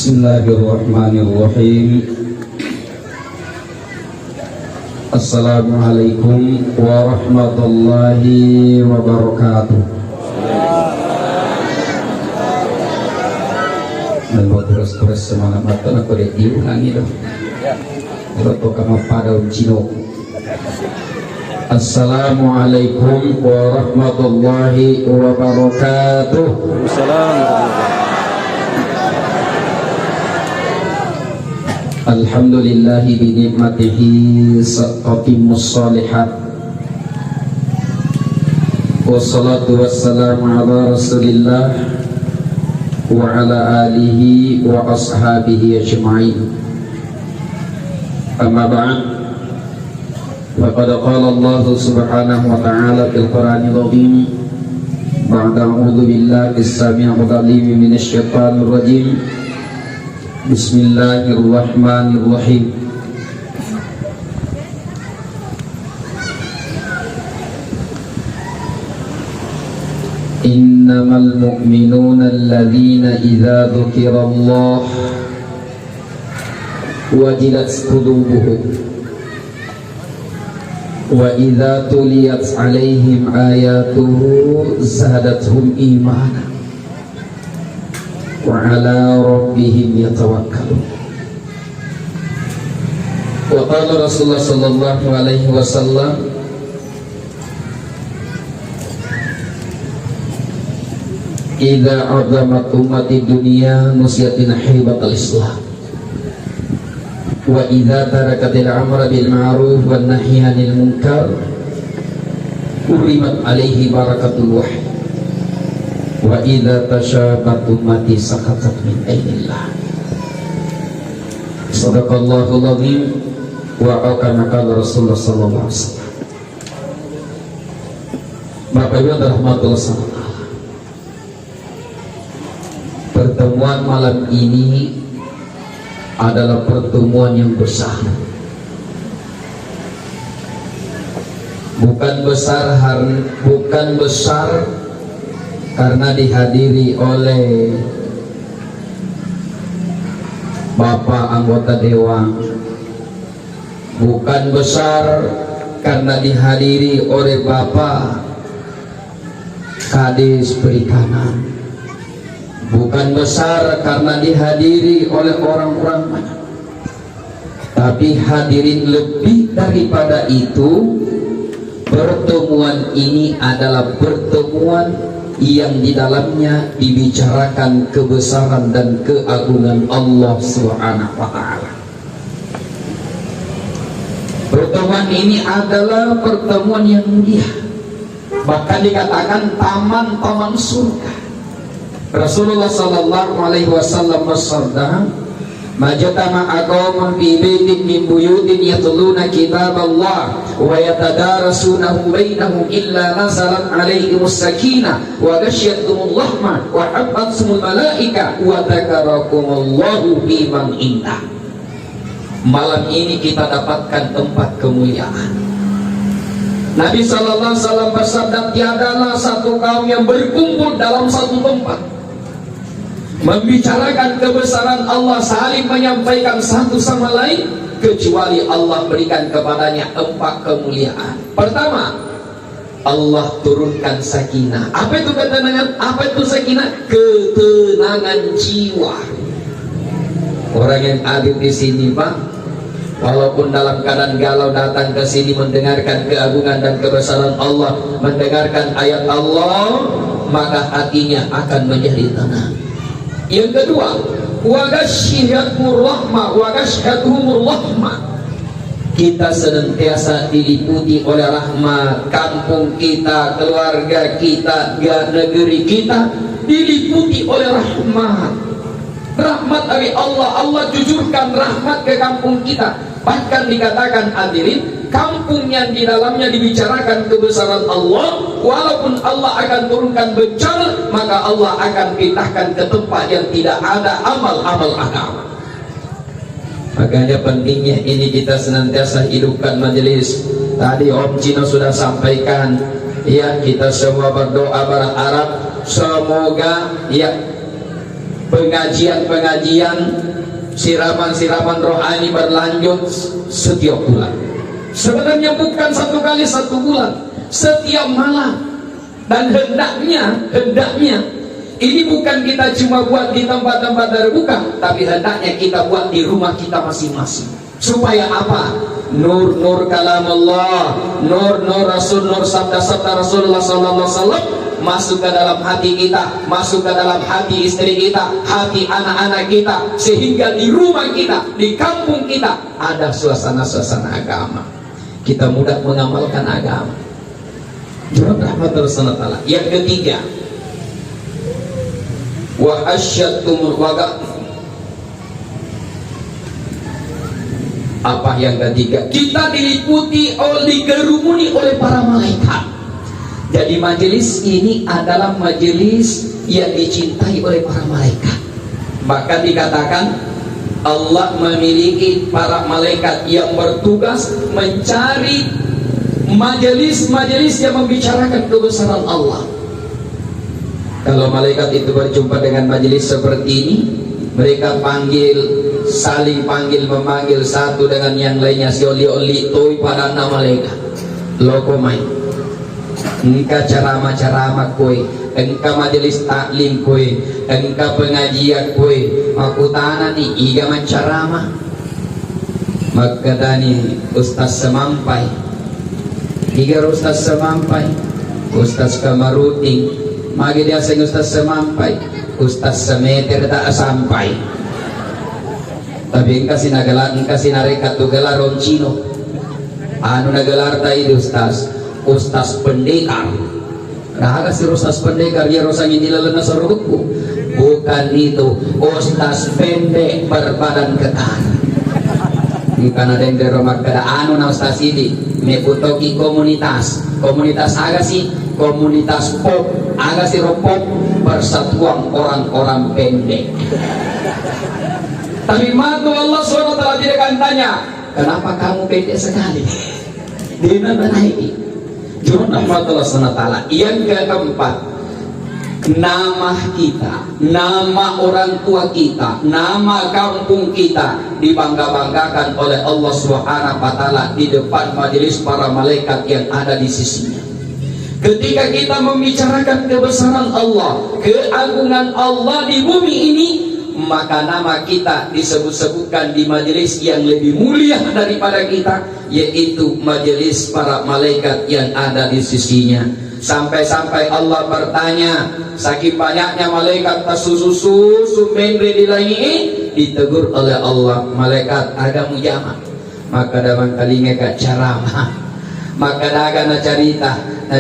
Bismillahirrahmanirrahim. Assalamualaikum warahmatullahi wabarakatuh. Lalu terus semangat mata nak boleh diulangi dong. Kalau tu kamu pada uncino. Assalamualaikum warahmatullahi wabarakatuh. Alhamdulillahi binikmatihi tatimmus shalihat. Wassalatu wassalamu ala rasulillah wa ala alihi wa ashabihi ajma'in. Amma ba'd. Faqad qala Allah subhanahu wa ta'ala fil Qur'anil azim ba'da a'udzu billahi as-sami'il 'alim minasy syaithanir rajim. Bismillahirrahmanirrahim. Innamal mu'minuna alladzina idza dzukirallah wajilat qulubuhum wa idza tuliyat 'alaihim ayatuhu zadatuhum imanan wa ala rabbihim yatawakkalun. Wa qala Rasulullah sallallahu alaihi wasallam, idza 'azamat ummati dunya nusyatin hibatal islam wa idza tarakatil amra bil ma'ruf wan nahyi 'anil munkar urimat alaihi barakatul wahyi wa idza tashabat ummati sakatat min ainillah. Sadaqallahul azim wa kama qala Rasulullah sallallahu alaihi wasallam. Bapak Ibu rahmatullah sallallahu. Pertemuan malam ini adalah pertemuan yang besar. Bukan besar karena dihadiri oleh Bapak anggota dewan, bukan besar karena dihadiri oleh Bapak Kadis Perikanan, bukan besar karena dihadiri oleh orang-orang banyak, tapi hadirin lebih daripada itu. Pertemuan ini adalah pertemuan yang di dalamnya dibicarakan kebesaran dan keagungan Allah Subhanahu wa ta'ala. Pertemuan ini adalah pertemuan yang mulia, bahkan dikatakan taman-taman surga. Rasulullah sallallahu alaihi wasallam bersabda, majtama'a qaumun fi baitin min buyutin yatluna kitaballah wa yatadarasunahu bainahum illa nazalat alaihimus sakinah wa ghasyiyatuhumul rahmah wa habbathumul malaika wa dzakarakumullahu fi man indah. Malam ini kita dapatkan tempat kemuliaan. Nabi sallallahu alaihi wasallam bersabda, tiadalah satu kaum yang berkumpul dalam satu tempat membicarakan kebesaran Allah, saling menyampaikan satu sama lain, kecuali Allah berikan kepadanya 4 kemuliaan. Pertama, Allah turunkan sakinah. Apa itu ketenangan? Apa itu sakinah? Ketenangan jiwa. Orang yang hadir di sini, Pak, walaupun dalam keadaan galau datang ke sini mendengarkan keagungan dan kebesaran Allah, mendengarkan ayat Allah, maka hatinya akan menjadi tenang. Yang kedua, wa ghasyiyatuhumur rahmah wa ghasyiyatuhumur rahmah. Kita senantiasa diliputi oleh rahmat. Kampung kita, keluarga kita, negeri kita diliputi oleh rahmat. Rahmat dari Allah. Allah jujurkan rahmat ke kampung kita. Bahkan dikatakan hadirin, kampung yang di dalamnya dibicarakan kebesaran Allah, walaupun Allah akan turunkan bencana, maka Allah akan pindahkan ke tempat yang tidak ada amal-amal agama. Makanya pentingnya ini kita senantiasa hidupkan majelis. Tadi Om Cino sudah sampaikan, ya, kita semua berdoa berharap semoga ya pengajian-pengajian, siraman-siraman rohani berlanjut setiap bulan. Sebenarnya bukan 1 kali 1 bulan, setiap malam. Dan hendaknya ini bukan kita cuma buat di tempat-tempat terbuka, tapi hendaknya kita buat di rumah kita masing-masing. Supaya apa? Nur kalam Allah, nur Rasul, nur sabda Rasulullah sallallahu alaihi wasallam masuk ke dalam hati kita, masuk ke dalam hati istri kita, hati anak-anak kita, sehingga di rumah kita, di kampung kita ada suasana-suasana agama. Kita mudah mengamalkan agama. Jawab rahmatul sanatala. Yang ketiga, wa asyattumul waga. Apa yang ketiga? Kita diliputi dikerumuni oleh para malaikat. Jadi majelis ini adalah majelis yang dicintai oleh para malaikat. Bahkan dikatakan Allah memiliki para malaikat yang bertugas mencari majelis-majelis yang membicarakan kebesaran Allah. Kalau malaikat itu berjumpa dengan majelis seperti ini, mereka saling panggil memanggil satu dengan yang lainnya. Si oli toi pada nama malaikat loko main, engkau ceramah kue, engkau majelis taklim kue, engkau pengajian kue, aku tanah ni iga menceramah. Maka tani Ustaz semampai, tiga Ustaz semampai, Ustaz Kamaruting, magi dia sing Ustaz semampai, Ustaz semeter tak sampai. Tapi engkau sinarekat tu gelar roncino, anu nagalar tayo Ustaz pendekar. Nah, si Ustaz pendekar dia rosangin nilalang sa rukuk. Bukan itu, Ustaz pendek berbadan kekar. Bukan ada yang deromar kada anu na Ustaz ini meputoki komunitas aga sih, komunitas pop aga si ropop persatuan orang-orang pendek. Tapi matu Allah SWT tidak akan tanya, kenapa kamu pendek sekali? Dia menaiki. Jurnal Allah SWT. Yang keempat, nama kita, nama orang tua kita, nama kampung kita dibangga-banggakan oleh Allah SWT di depan majelis para malaikat yang ada di sisinya. Ketika kita membicarakan kebesaran Allah, keagungan Allah di bumi ini, maka nama kita disebut-sebutkan di majelis yang lebih mulia daripada kita, yaitu majelis para malaikat yang ada di sisinya. Sampai-sampai Allah bertanya, saking banyaknya malaikat tasusu mendre di langit, ditegur oleh Allah, malaikat ada mujama, maka dalam kalinya ka ceramah, maka daga na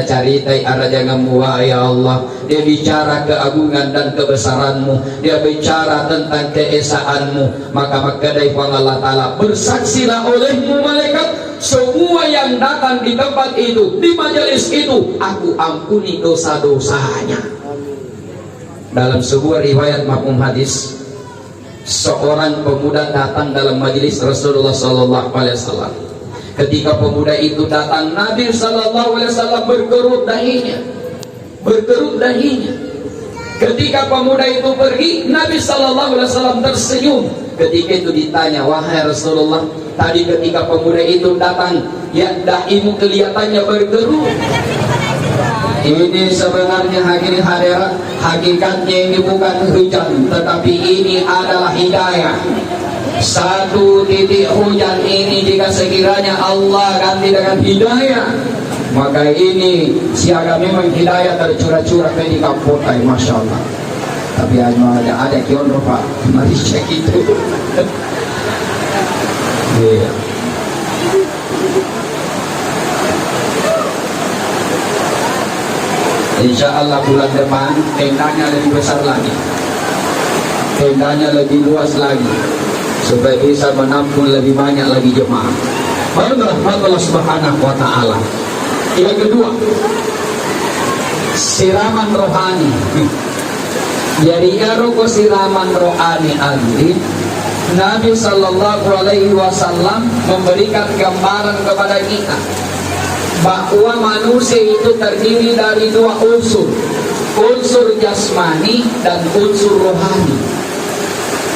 caritai arah jangan muwa ya Allah. Dia bicara keagungan dan kebesaranmu, dia bicara tentang keesaanmu, maka dari Allah Ta'ala bersaksilah olehmu malaikat, semua yang datang di tempat itu, di majelis itu, aku ampuni dosa-dosanya. Dalam sebuah riwayat mafhum hadis, seorang pemuda datang dalam majelis Rasulullah SAW. Ketika pemuda itu datang, Nabi SAW berkerut dahinya. Ketika pemuda itu pergi, Nabi SAW tersenyum. Ketika itu ditanya, wahai Rasulullah, tadi ketika pemuda itu datang, ya dahimu kelihatannya berkerut. Ini sebenarnya hakikatnya ini bukan hujan, tetapi ini adalah hidayah. Satu titik hujan ini jika sekiranya Allah ganti dengan hidayah, maka ini siaga memang hidayah tercurah-curah di kampung. Masya Allah. Tapi hanya ada kiono Pak, mari cek itu. Yeah. Insya Allah bulan depan tendanya lebih besar lagi, tendanya lebih luas lagi, supaya bisa menampung lebih banyak lagi jemaah. Allah Subhanahu wa Ta'ala. Yang kedua, siraman rohani. Jadi roko siraman rohani ali, Nabi Sallallahu Alaihi Wasallam memberikan gambaran kepada kita bahwa manusia itu terdiri dari dua unsur, unsur jasmani dan unsur rohani.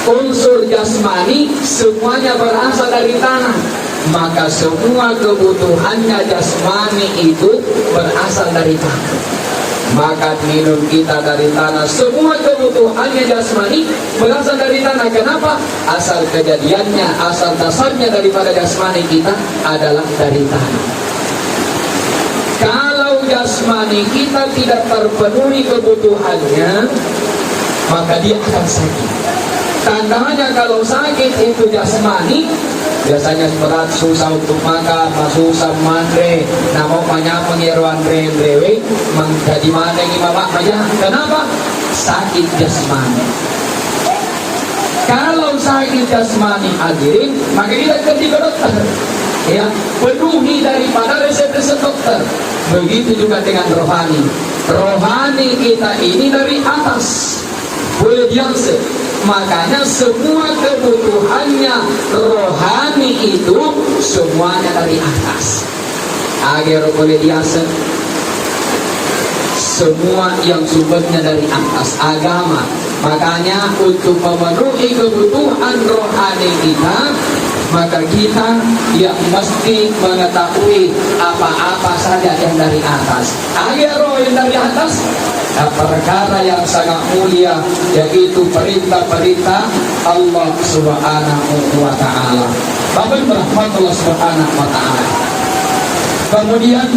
unsur jasmani semuanya berasal dari tanah, maka semua kebutuhannya jasmani itu berasal dari tanah. Makan minum kita dari tanah, semua kebutuhannya jasmani berasal dari tanah. Kenapa? Asal kejadiannya, asal dasarnya daripada jasmani kita adalah dari tanah. Kalau jasmani kita tidak terpenuhi kebutuhannya, maka dia akan sakit. Tandanya kalau sakit itu jasmani, biasanya berat, susah untuk makan, susah mandre, namo banyak pengiruan brewe, menjadi mana yang bapak banyak. Kenapa? Sakit jasmani. Kalau sakit jasmani hadirin, maka kita pergi ke dokter. Ya, penuhi daripada resep-resep dokter. Begitu juga dengan rohani. Rohani kita ini dari atas. Boleh biasa. Makanya semua kebutuhannya rohani itu semuanya dari atas. Agar boleh biasa. Semua yang sumbernya dari atas agama. Makanya untuk memenuhi kebutuhan rohani kita, maka kita yang mesti mengetahui apa-apa saja yang dari atas. Agar roh yang dari atas, perkara yang sangat mulia, yaitu perintah-perintah Allah Subhanahu wa Ta'ala. Bapak rahmatullah Subhanahu wa Ta'ala. Kemudian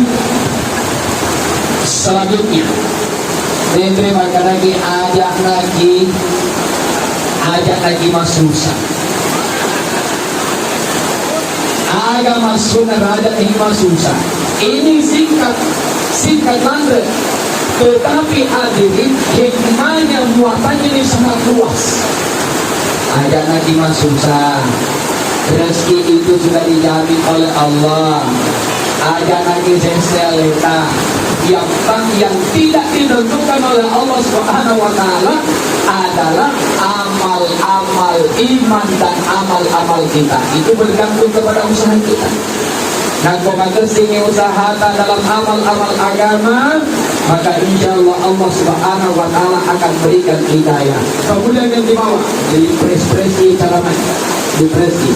selanjutnya, terima lagi ajak lagi masusah. Agama sunnah raja ini susah. Ini singkat mandek. Tetapi hadirin, hikmahnya muatannya ini sangat luas. Ada lagi susah. Rezeki itu sudah dijamin oleh Allah. Ada lagi seseleta yang tidak ditentukan oleh Allah Subhanahu wa Ta'ala adalah amal-amal iman dan amal-amal kita. Itu bergantung kepada usaha kita. Dan kalau sini usaha dalam amal-amal agama, maka insya Allah Subhanahu wa Ta'ala akan berikan hidayah. Kemudian yang dibawa di presi cara depresi.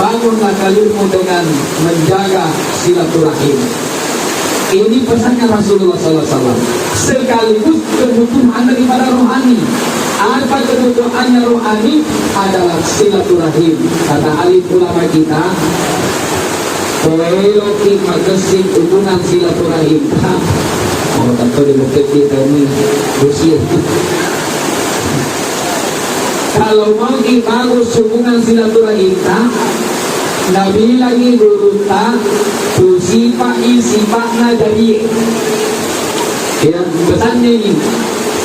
Bangunlah kalimu dengan menjaga silaturahim. Ini pesannya Rasulullah SAW. Sekaligus kebutuhan daripada rohani. Apa kebutuhannya rohani? Adalah silaturahim. Kata alim ulama kita, Koeloki magesing hubungan silaturahim. Oh, tentu di bukit kita ini usia. Kalau mau bagus hubungan silaturahim, Nabi lagi beruta sifat-sifatnya dari ya, pesannya ini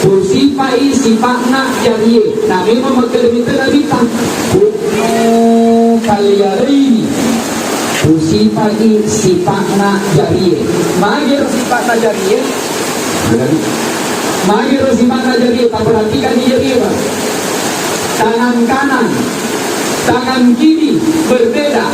sifat-sifatnya dari Nabi memakai demi terabita kalian sifat-sifatnya dari magir sifatnya dari magir sifatnya dari tak perhatikan dia tangan kanan tangan kiri berbeda,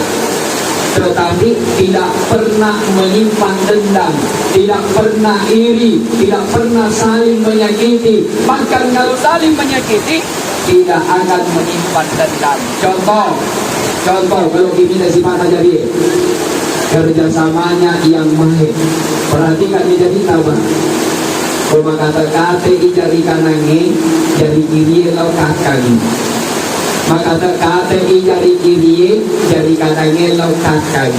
tetapi tidak pernah menyimpan dendam, tidak pernah iri, tidak pernah saling menyakiti. Bahkan kalau saling menyakiti, tidak akan menyimpan dendam. Contoh kalau kita sifat jadi kerjasamanya yang baik. Perhatikan dia jadi tahu. Kalau kata-kata ijari kanangi, jari kiri lau kakang. Maka kata jari kiri jari kanannya lau kakang.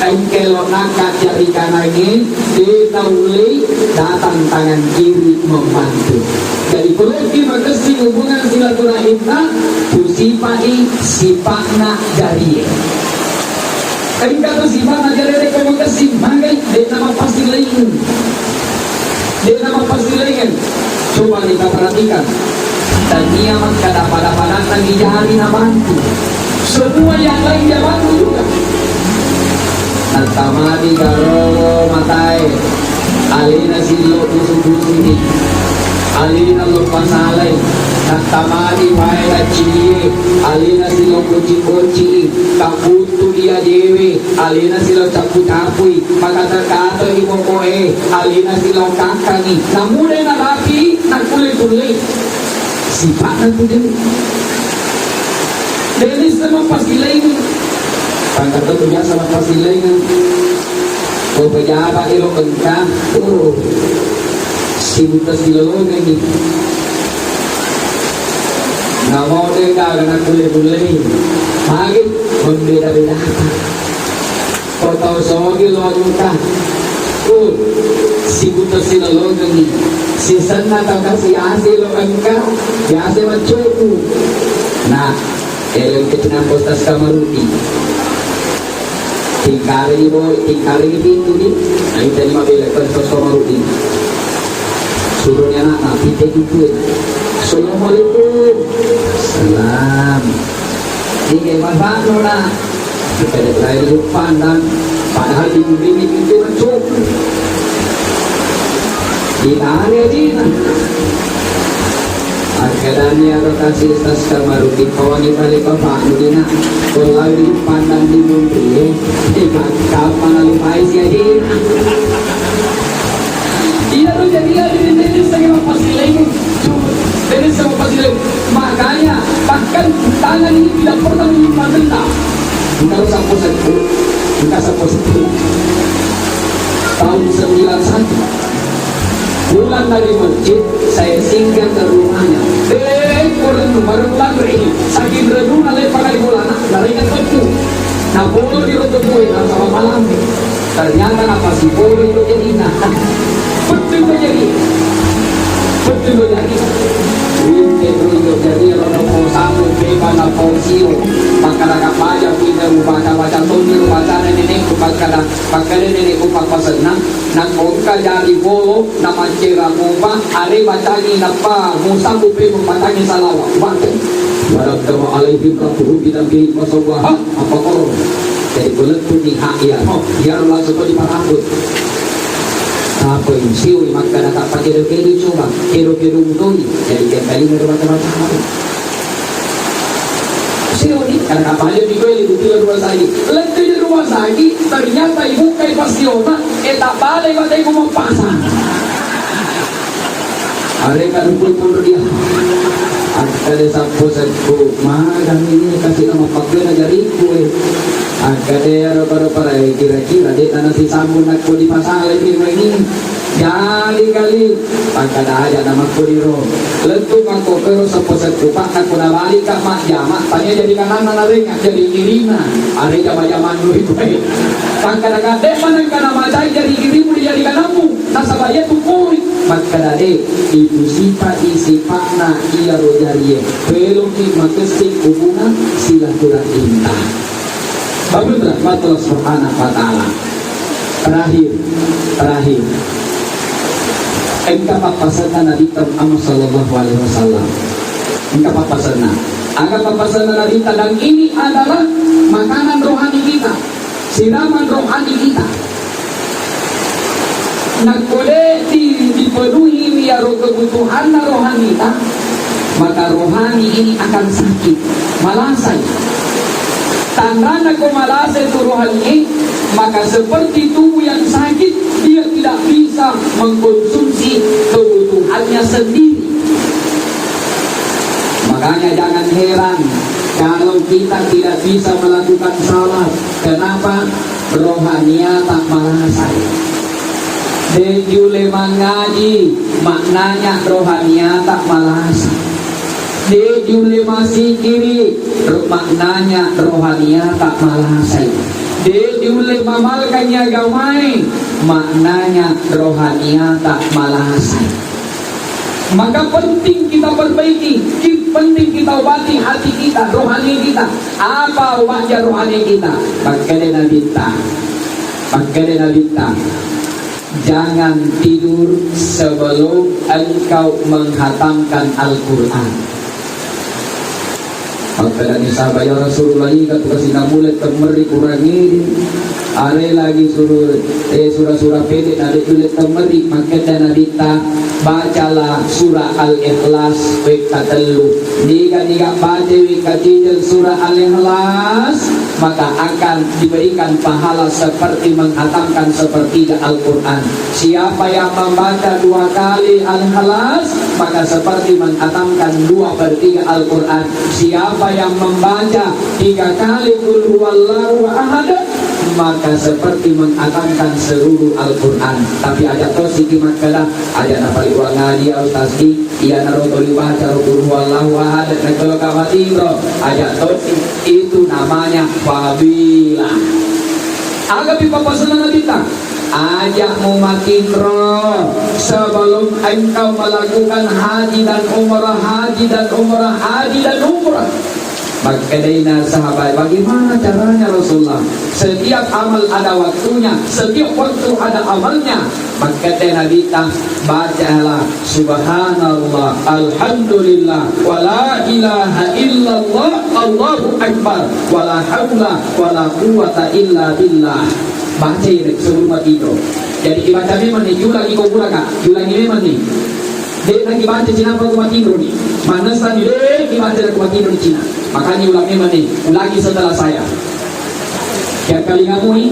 Engkelo nakat jari kanannya ditauli datang tangan kiri membantu. Jadi perlu kita hubungan silaturahim sifatnya jari. Engkau sifatnya jari kamu kasih mangai dia nama pasti lain. Dia nama pasti lain. Coba kita perhatikan. Dan niamat kada pada lagi jari nabantu. Semua yang lain dia bantu juga. Nantamadi garo matai alina silo dusu-dusu alina lupa salai nantamadi paela ciye alina silo koci-koci kaputu dia dewe alina silo capu-capui maka terkata imokoe alina silo kakangi namune na rapi na kulit-kulit sifatnya tu dia Denis sama pasilengan. Pangkat itu biasa sama pasilengan. Kau pejabat ilo engkau. Oh, sibuk silolongan ni. Nggak mau deh kau kena kulih-kulih. Pagi membeda-beda. Kau tahu sogi lo engkau. Oh, sibuk silolongan ni. Si sana kau kasih hasil lo engkau. Biasa mencukup. Nah, elok kecina postas Kamaruti. Tingkari pintu ni. Ayo tadi mabila postas Kamaruti. Suruhnya nak kita ikut. Assalamualaikum. Salam. Ini manfaat nona. Kita ada terakhir pandang. Padahal di bumi itu mencukup. Ditarik dia. Akhirnya rotasi tas Kamaruti kawan di balik bapak Nudina. Kalau di pandang di bumi, ikat mana lumai sih dia tuh jadi dia sama pasilen. Dia sama pasilen. Makanya bahkan tangan ini tidak pernah menyimpan dendam. Kalau sampai satu, kita sampai satu. Tahun 91 bulan dari masjid saya singgah ke rumahnya. Baru lagi sakit redung alai pakai bulan larikan betul. Nah bolu di rotok gue sama malam. Ternyata apa sih bolu itu jadi betul jadi. Itu jadi rotok satu beba na posio. Maka baca kita baca tunnil baca nenek baca nenek upak pasana. Nang ka jadi bolo nama cera mupa are bacangi napa musa kupe membacangi salawat baca waradama alaihim rabbuhum bitambi masawah apa koro jadi bulat putih hak ya biar langsung di parambut apa yang siu maka tak pakai dulu coba kero-kero mutoi jadi kembali macam-macam siu ni karena kapalnya di rumah sakit lentu di rumah sakit ternyata ibu kai pasiona tak balik batai ku mempasang mereka pun dia ada sapu sapu madam ini kasih nama pakai jariku ada para kira-kira dia tanah si sambung nak di pasang lagi ini kali pakai aja nama kuriro lentu mako pero sapu sapu pakai kuna balik kak mak jamak tanya jadi kanan ringan jadi kirina ada zaman dulu itu pakai dek mana kana macai jadi kirimu jadi kanamu nasabaya tu koi maka dade itu sifatna iya rojarie belum makasih hubungan silaturahim bagus rahmatullah subhanahu wa ta'ala. Terakhir engkau papasana Nabi Muhammad sallallahu alaihi wasallam. Engkau papasana Nabi dan ini adalah makanan rohani kita, siraman rohani kita. Nak boleh dipenuhi biar kebutuhan rohani kita, maka rohani ini akan sakit, malasai. Tandanya malasai itu rohani, maka seperti tubuh yang sakit, dia tidak bisa mengkonsumsi kebutuhannya sendiri. Makanya jangan heran kalau kita tidak bisa melakukan salat. Kenapa? Rohania tak malasai. Dejule mengaji maknanya rohania tak malasai. Dejule masih kiri maknanya rohania tak malasai. Dejule mamalkannya gamai maknanya rohania tak malasai. Maka penting kita perbaiki, penting kita obati hati kita, rohani kita. Apa obatnya rohani kita? Pakai nabita. Jangan tidur sebelum engkau menghatamkan Al-Quran. Maka dari sahabat ya Rasulullah ini kata kasih mulai temeri Quran ini. Ada lagi surah-surah pendek ada tulis temeri maka dan nabita bacalah surah Al-Ikhlas baik telu. Jika baca wikatijal surah Al-Ikhlas maka akan diberikan pahala seperti menghatamkan sepertiga Al-Quran. Siapa yang membaca 2 kali Al-Ikhlas, maka seperti menghatamkan 2/3 Al-Quran. Siapa yang membaca 3 kali Qul huwallahu ahad, maka seperti menghatamkan seluruh Al-Quran. Tapi aja tosi kimat kala aja napali uang ngaji Ustaz di ia naroto dibaca Qul huwallahu ahad dan kalau kamatiro aja tosi itu namanya fadilah. Agak pipapasan kita ajak mumakin roh sebelum engkau melakukan haji dan umrah, haji dan umrah, haji dan umrah. Maka dina sahabat, bagaimana caranya Rasulullah? Setiap amal ada waktunya, setiap waktu ada amalnya. Maka dina kita bacalah subhanallah, alhamdulillah, wa la ilaha illallah, Allahu akbar, wa la haula wa la quwata illa billah. Baca ini sebelum tidur. Jadi dibaca memang nih, ulangi kau kak, ulangi memang nih. Dia lagi baca Cina apa rumah tidur nih? Mana tadi dia dibaca rumah tidur di Cina. Makanya ulangi memang nih, ulangi setelah saya. Yang kali kamu nih,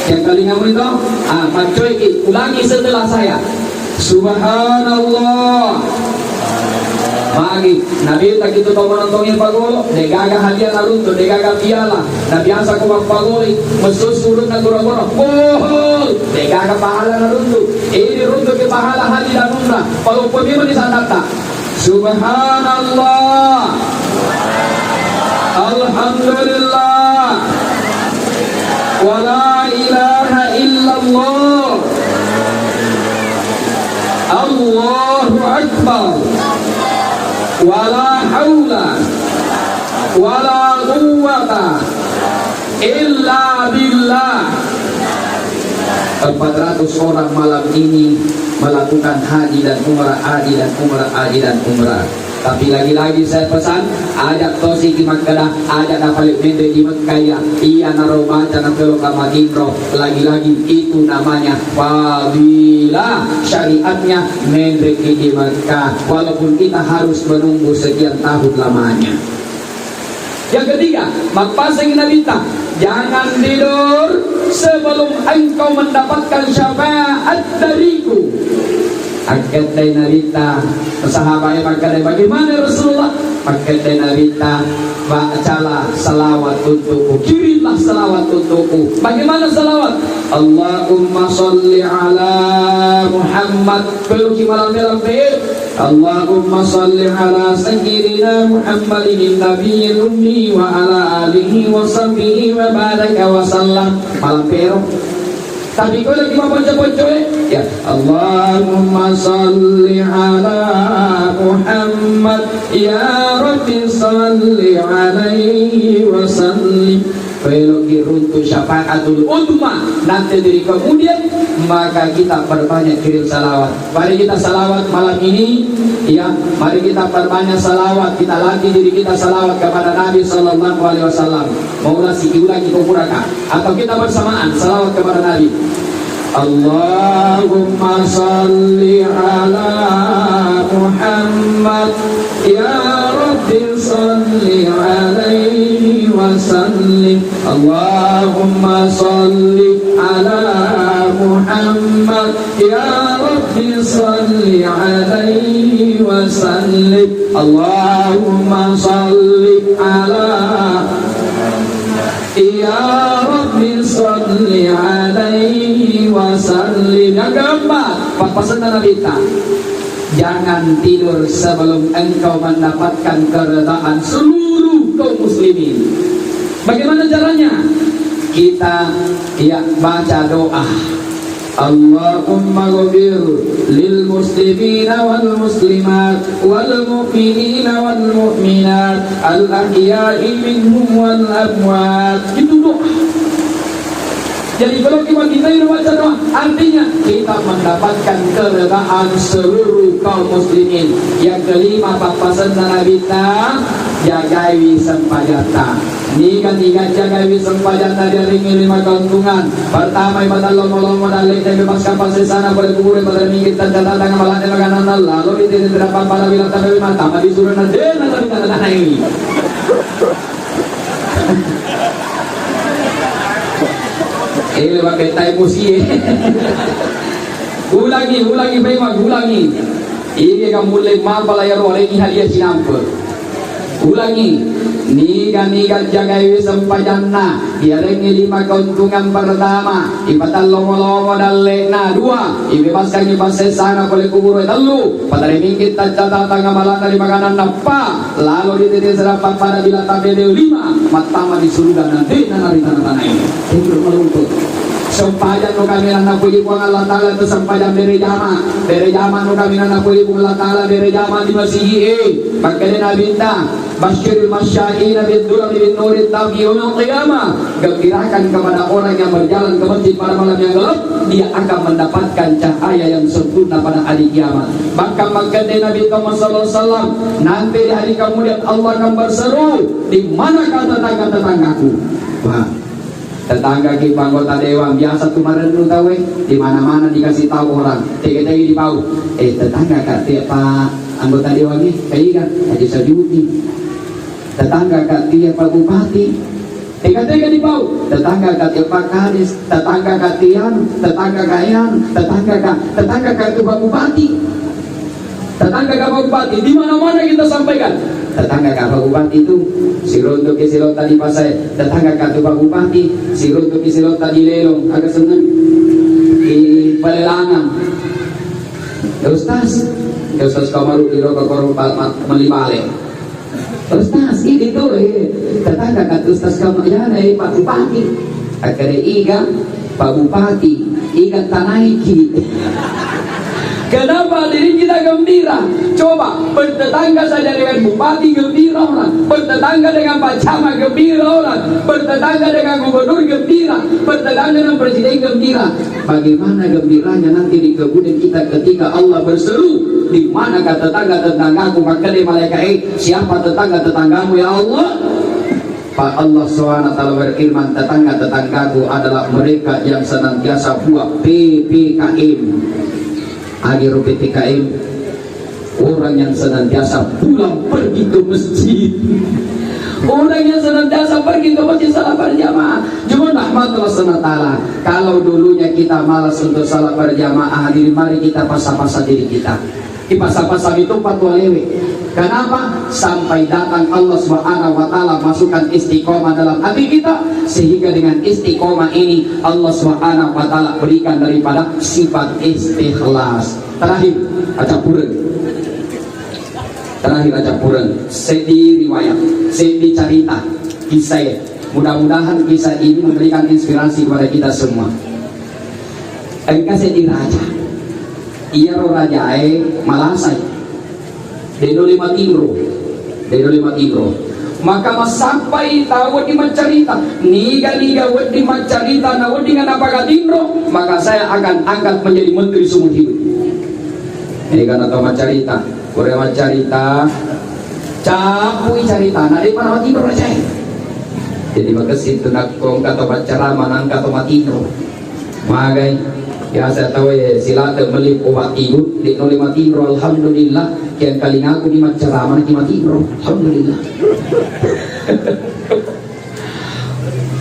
yang kali kamu itu, pacoy ulangi setelah saya. Subhanallah. Magi, Nabi tak itu tahu menontonnya pagolo, negaga hadiah narunto, negaga piala. Nah biasa kau pagoli, mesus urut na gora-gora, bohol, negaga pahala narunto. Ini runto ke pahala hadi dan umrah. Kalau pemimpin di sana tak, Subhanallah, Alhamdulillah, wa la ilaha illallah, Allahu akbar. Wala haula wala quwwata illa billah. 400 orang malam ini melakukan haji dan umrah, haji dan umrah, haji dan umrah. Tapi lagi-lagi saya pesan, ajak tosi di Makkah, ajak napalik mende di Makkah ya, iya naro baca napelo kamadinro. Lagi-lagi itu namanya fadilah, syariatnya mende di Makkah, walaupun kita harus menunggu sekian tahun lamanya. Yang ketiga, makpasang nabita, jangan tidur sebelum engkau mendapatkan syafaat dariku. Angkat dari nabita, sahabatnya maka bagaimana Rasulullah? Angkat dari nabita, bacalah salawat untukku, kirimlah salawat untukku. Bagaimana salawat? Allahumma salli ala Muhammad. Belum malam Allahumma salli ala sayyidina Muhammadin nabiyil ummi wa ala alihi wa sahbihi wa baraka wa sallam. Malam pero. Tapi kalau lagi mau baca-baca ya Allahumma salli ala Muhammad ya Rabbi salli alaihi wa sallim. Kalau diruntuh syafaatul udma nanti dari kemudian, maka kita perbanyak kirim salawat. Mari kita salawat malam ini ya, mari kita perbanyak salawat, kita latih diri kita salawat kepada Nabi sallallahu alaihi wasallam. Maulah ulangi kumuraka atau kita bersamaan salawat kepada Nabi. Allahumma salli ala Muhammad ya Rabbi salli alaihi wa sallim. Allahumma salli ala Muhammad ya Rabbi salli alaihi wa sallim. Allahumma salli ala ya Rabbi salli alaihi wa sallim. Yang keempat, pesan Nabi kita, jangan tidur sebelum engkau mendapatkan keredaan seluruh kaum muslimin. Bagaimana caranya? Kita ya baca doa. Allahumma ghfir lil muslimina wal muslimat wal mu'minina wal mu'minat al ahya'i minhum wal amwat. Itu doa. Jadi kalau kita baca doa, artinya kita mendapatkan keredaan seluruh kaum muslimin. Yang kelima, papasan Nabi kita jagai sempajata. Ini kan jagai sempajata dari 5 keuntungan. Pertama, ibadah lomo-lomo dalek dan bebaskan pasir sana pada kubur pada minggir dan datang malah dan makanan Allah. Lalu itu tidak apa-apa bilang tapi mata disuruh nanti ini. pakai tai emosi. Ulangi memang ulangi. Ini kamu mulai mapala ya roh lagi halia sinampu. Ulangi. Niga jagai sempajanna. Iarengi 5 keuntungan pertama. Ibatal lomo dalena 2. Ibebaskan ibasesana oleh kubur telu. Pada remingkit tajata tangga malaka 5 kanan napa. Lalu dititis serapan pada bila tabede 5. Matama di surga nanti nanari tanah ini. Itu melungkut. Sempajan no kami nana puji buang Allah Ta'ala itu sempajan beri jama no kami nana puji buang Allah Ta'ala beri jama di masih pakai nabi ta basyiril masyai'ina bid-dulam bin nurit taqi yaumil qiyamah. Gembirakan kepada orang yang berjalan ke masjid pada malam yang gelap, dia akan mendapatkan cahaya yang sempurna pada hari kiamat. Bahkan Nabi Muhammad SAW, nanti di hari kemudian Allah akan berseru, di manakah tetangga-tetanggaku? Wah, tetangga kita anggota dewan biasa kemarin lu tahu di mana-mana dikasih tahu orang tiga-tiga di bau tetangga kak tiap pak anggota dewan ini kayak kan Haji Sajuti, tetangga kak tiap pak bupati tiga-tiga di bau, tetangga kak tiap pak kadis, tetangga kak tian, tetangga kak ian, tetangga kak pak bupati, tetangga kak bupati di mana-mana kita sampaikan. Tetangga kak bupati itu silonto ke silonta di pasai, tetangga kak bupati silonto ke silonta di lelong agak senang di pelelangan. Ustaz Kamaru di rokok korong melibale. Ustaz ini tuh tetangga kak Ustaz Kamaru ya Pak Bupati akhirnya iga Pak Bupati iga tanaiki. Kenapa diri kita gembira? Coba bertetangga saja dengan bupati gembira orang, bertetangga dengan Pak Camat gembira orang, bertetangga dengan gubernur gembira, bertetangga dengan presiden gembira. Bagaimana gembiranya nanti di kemudian kita ketika Allah berseru, di manakah tetangga-tetanggaku? Maka dia malaikat, siapa tetangga-tetanggamu ya Allah? Pak Allah SWT berfirman, tetangga-tetanggaku adalah mereka yang senantiasa buat PPKM. Akhir PPKM, orang yang senantiasa pulang pergi ke masjid, orang yang senantiasa pergi ke masjid salat berjamaah. Cuma rahmatullah SWT. Kalau dulunya kita malas untuk salat berjamaah, hadirin mari kita pasang-pasang diri kita. Di pasang-pasang itu patwa lewe. Kenapa? Sampai datang Allah SWT masukkan istiqomah dalam hati kita, sehingga dengan istiqomah ini Allah SWT berikan daripada sifat istikhlas. Terakhir acapuran sedi riwayat, sedi cerita, kisah. Mudah-mudahan kisah ini memberikan inspirasi kepada kita semua. Engkau sedi raja, ia raja Malasai Deno 5 tigro. Maka sampai tahu di mencerita niga wad di mencerita na wad dengan apa tigro, maka saya akan angkat menjadi menteri seumur hidup. Ini kan atau mencerita, Korea mencerita, capui cerita, na di mana tigro aja. Jadi makasih tu nak kong kata bicara manang kata tigro. Magai ya saya tahu sila terbeli obat tidur di 05 tigro, alhamdulillah. Kian kali ngaku di ceramah di mati bro, alhamdulillah.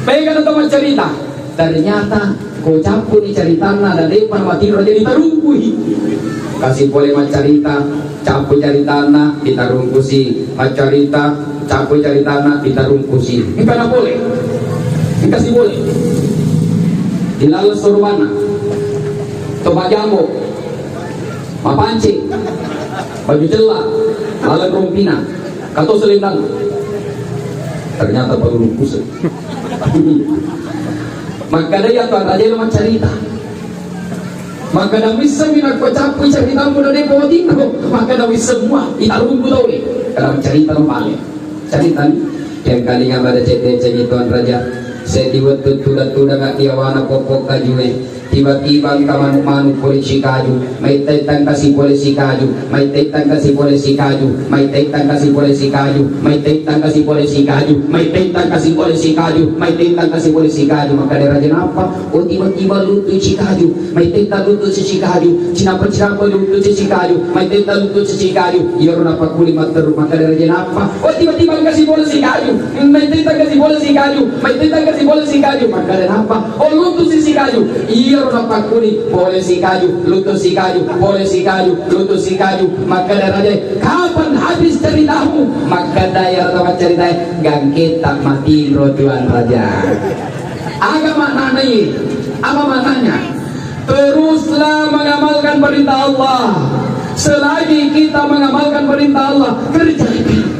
Baik kata teman cerita, ternyata kau campur di ceritana dan depan mati bro jadi terungkui. Kasih boleh cerita, campur ceritana ditarungkusi, cerita campur ceritana ditarungkusi. Ini mana boleh? Ini kasih boleh. Dilalu suruh mana? Toba jambo, mapancing. Baju celah, lalat rompina, kato selendang. Ternyata baru lumpusan. Maka dia tuan raja lama cerita. Maka dah bisa minat kau capui cerita muda dia bawa tinggal. Maka dah bisa semua kita lumpuh tahu ni. Kalau cerita lumpang, cerita ni. Yang kali ngabada cerita tuan raja. Saya diwat tu dah ngak dia wana pokok kajuwe. tiba-tiba kamanuk-manuk polisi kaju, may tetang kasih polisi kaju, may tetang kasih polisi kaju, may tetang kasih polisi kaju, may tetang kasih polisi kaju, may tetang kasih polisi kaju, may tetang kasih polisi kaju. Maka daerah jenapa? Oh tiba-tiba lutut si kaju, may tetang lutut si kaju, cinapa lutut si kaju, may tetang lutut si kaju. Yor napa kulimat terus maka daerah jenapa? Oh tiba-tiba kasih polisi kaju, may tetang kasih polisi kaju, may tetang kasih polisi kaju. Maka daerah apa? Oh lutut si kaju. Yor napa kulit polisi kaju, lutut si kaju, polisi kaju, lutut si kaju. Maka daerah kapan habis ceritamu? Maka daerah tempat cerita gangkit tak mati rotuan raja. Agama maknanya apa maknanya? Teruslah mengamalkan perintah Allah. Selagi kita mengamalkan perintah Allah, kerjakan.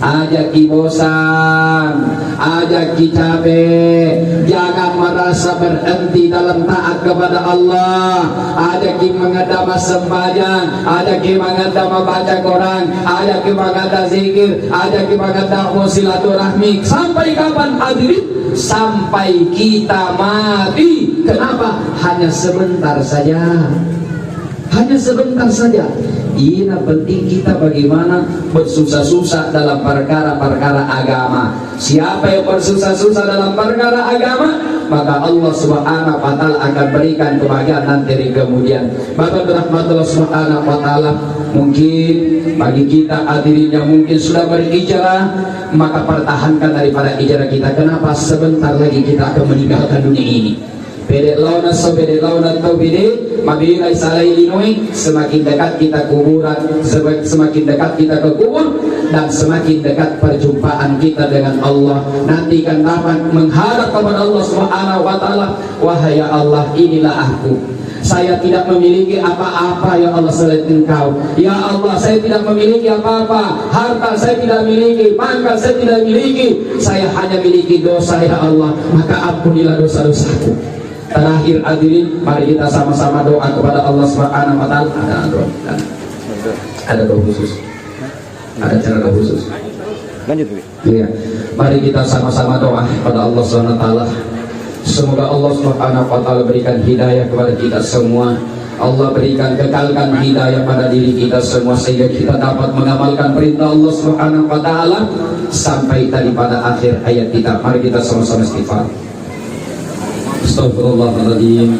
Ajak ki bosan, ajak ki capek, jangan merasa berhenti dalam taat kepada Allah. Ajak ki mengadama sembahyang, ajak ki mengadama baca Quran, ajak ki mengadama zikir, ajak ki mengadama silaturahmi. Sampai kapan hadirin? Sampai kita mati. Kenapa? Hanya sebentar saja. Hanya sebentar saja. Ini penting kita bagaimana bersusah-susah dalam perkara-perkara agama. Siapa yang bersusah-susah dalam perkara agama, maka Allah Subhanahu wa taala akan berikan kebahagiaan nanti di kemudian. Bapak rahmatullah Subhanahu wa taala, mungkin bagi kita hadirin yang mungkin sudah berhijrah, maka pertahankan daripada hijrah kita. Kenapa? Sebentar lagi kita akan meninggalkan dunia ini. Bedek launa so bedek launa tau bedek mabila salai linoi, semakin dekat kita kuburan, semakin dekat kita ke kubur, dan semakin dekat perjumpaan kita dengan Allah. Nanti kan dapat menghadap kepada Allah Subhanahu wa taala. Wahai ya Allah, inilah aku. Saya tidak memiliki apa-apa ya Allah selain Engkau. Ya Allah, saya tidak memiliki apa-apa. Harta saya tidak miliki, pangkat saya tidak miliki. Saya hanya miliki dosa ya Allah. Maka ampunilah dosa-dosaku. Terakhir hadirin, mari kita sama-sama doa kepada Allah Subhanahu wa taala. Ada doa khusus. Ada cara doa khusus. Lanjut. Iya. Mari kita sama-sama doa kepada Allah Subhanahu wa taala. Semoga Allah Subhanahu wa taala berikan hidayah kepada kita semua. Allah berikan kekalkan hidayah pada diri kita semua sehingga kita dapat mengamalkan perintah Allah Subhanahu wa taala sampai tadi pada akhir ayat kita. Mari kita sama-sama istighfar. Astaghfirullahaladzim,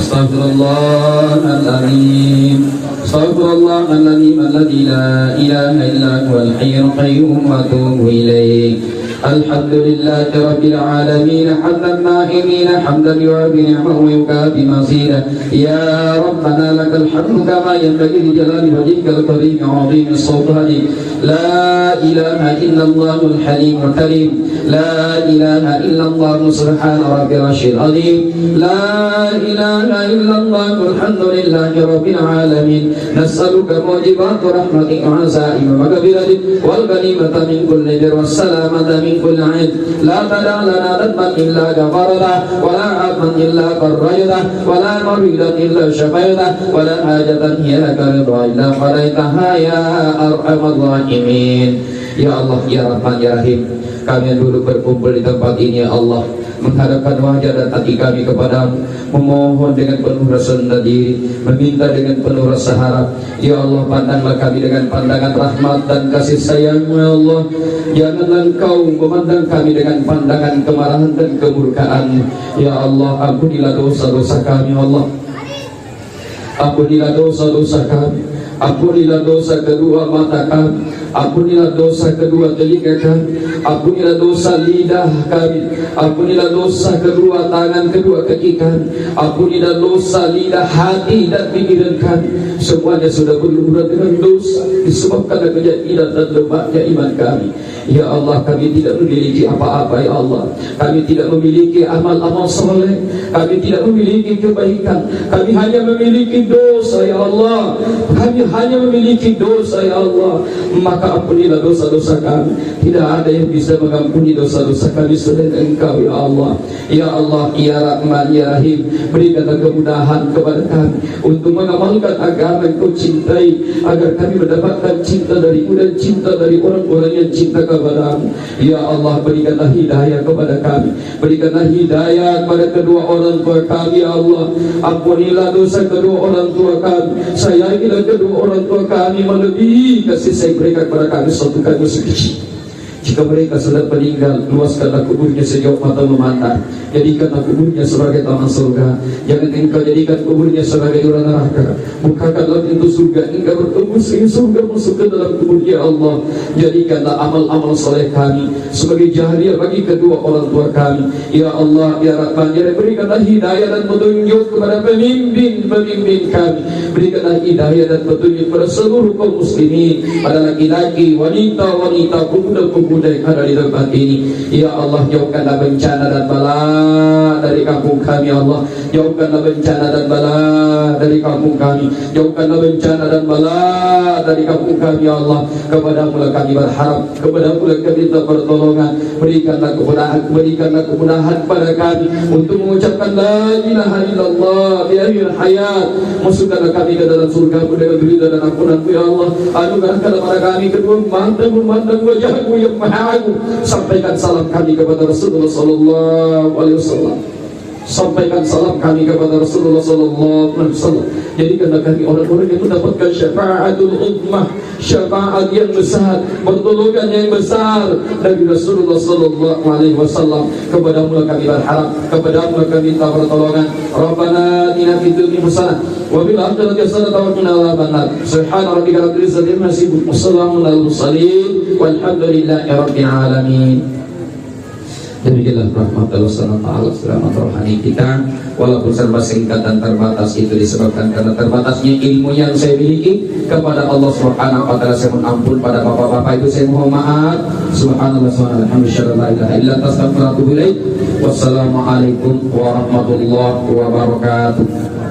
Astaghfirullahaladzim, Astaghfirullahaladzim, alladzi la ilaha illa huwal hayyul qayyum wa atubu ilaih. Alhamdulillahi rabbil alamin, hamdan na'imin, hamdan yu'abi ni'mahu wa yukafi masira. Ya Rabbana lakal hamdu kama yanbaghi li jalali wajhikal karim 'azimi sultani. La ilaha illallahul halimul karim, la ilaha illallah subhana rabbil arsyil azim, la ilaha illallah alhamdulillahi rabbil alamin. Nas'aluka mujibat rahmatika wa azaima maghfiratik wal ghanimata min kulli bir was salamata min kulli 'aib. La tada' lana dhanban illa ghafarta wa la 'abdan illa qarrayta wa la maridan illa shafaita wa la hajatan hiya laka ridha illa qadaitaha ya arhamar rahimin. Ya Allah, ya Rahman, ya Rahim, kami yang dulu berkumpul di tempat ini ya Allah, menghadapkan wajah dan hati kami kepadamu, memohon dengan penuh rasa rendah diri, meminta dengan penuh rasa harap. Ya Allah, pandanglah kami dengan pandangan rahmat dan kasih sayang-Mu ya Allah. Janganlah Engkau memandang kami dengan pandangan kemarahan dan kemurkaan. Ya Allah, ampunilah dosa-dosa kami ya Allah. Ampunilah dosa-dosa kami. Ampunilah dosa kedua mata kami, ampunilah dosa kedua telinga kami, ampunilah dosa lidah kami, ampunilah dosa kedua tangan, kedua kaki kami, ampunilah dosa lidah, hati dan pikiran kami. Semuanya sudah berlumuran dengan dosa disebabkan kejadian dan lemahnya iman kami. Ya Allah, kami tidak memiliki apa-apa ya Allah. Kami tidak memiliki amal-amal soleh, kami tidak memiliki kebaikan, kami hanya memiliki dosa ya Allah. Kami hanya memiliki dosa ya Allah, maka ampunilah dosa-dosa kami. Tidak ada yang bisa mengampuni dosa-dosa kami selain Engkau ya Allah. Ya Allah, ya Rahman, ya Rahim, berikanlah kemudahan kepada kami untuk mengamalkan agama yang Kau cintai, agar kami mendapatkan cinta darimu dan cinta dari orang-orang yang cinta kepadamu. Ya Allah, berikanlah hidayah kepada kami, berikanlah hidayah kepada kedua orang tua kami ya Allah. Ampunilah dosa kedua orang tua kami, sayangilah kedua orang tua kami melebihi kasih sayang mereka kepada kami suatu kali sekecil. Jika mereka sudah meninggal, luaskanlah kuburnya sejauh mata memandang. Jadikanlah kuburnya sebagai taman surga. Jangan Engkau jadikan kuburnya sebagai orang neraka. Bukakanlah pintu surga, Engkau bertemu sehingga surga masuk ke dalam kuburnya Allah. Jadikanlah amal-amal soleh kami sebagai jariah bagi kedua orang tua kami. Ya Allah, ya Rahman, ya Rahim, berikanlah hidayah dan petunjuk kepada pemimpin-pemimpin kami. Berikanlah hidayah dan petunjuk kepada seluruh kaum muslimin, pada laki-laki, wanita-wanita, pemuda-pemuda yang ada di tempat ini. Ya Allah, jauhkanlah bencana dan bala dari kampung kami ya Allah. Jauhkanlah bencana dan bala dari kampung kami. Jauhkanlah bencana dan bala dari kampung kami ya Allah. Kepadamu lah kami berharap, kepadamu lah kami minta pertolongan. Berikanlah kemudahan pada kami untuk mengucapkan la ilaha illallah bi akhir hayat. Masukkanlah kami ke dalam surga-Mu dengan ridha dan ampunan-Mu ya Allah. Anugerahkanlah pada kami kedua memandang wajah-Mu yang Maha Agung. Sampaikan salam kami kepada Rasulullah sallallahu alaihi wasallam. Sampaikan salam kami kepada Rasulullah sallallahu alaihi wasallam. Jadikanlah kami orang-orang yang mendapatkan syafaatul ummah, syafaat yang besar, pertolongan yang besar dari Rasulullah sallallahu alaihi wasallam. Kepadamu kami berharap, kepadamu kami minta pertolongan. Rabbana atina fid dunya hasanah wa fil akhirati hasanah wa qina adzabannar. Subhana rabbika rabbil izzati amma yasifun wa salamun alal mursalin walhamdulillahi rabbil alamin. Demikianlah rahmat Allah SWT selamat rohani kita. Walaupun serba singkat dan terbatas, itu disebabkan karena terbatasnya ilmu yang saya miliki kepada Allah Subhanahu wa ta'ala. Saya mohon ampun pada bapak-bapak itu, saya mohon maaf. Subhanallah subhanallah. Wassalamualaikum warahmatullahi wabarakatuh.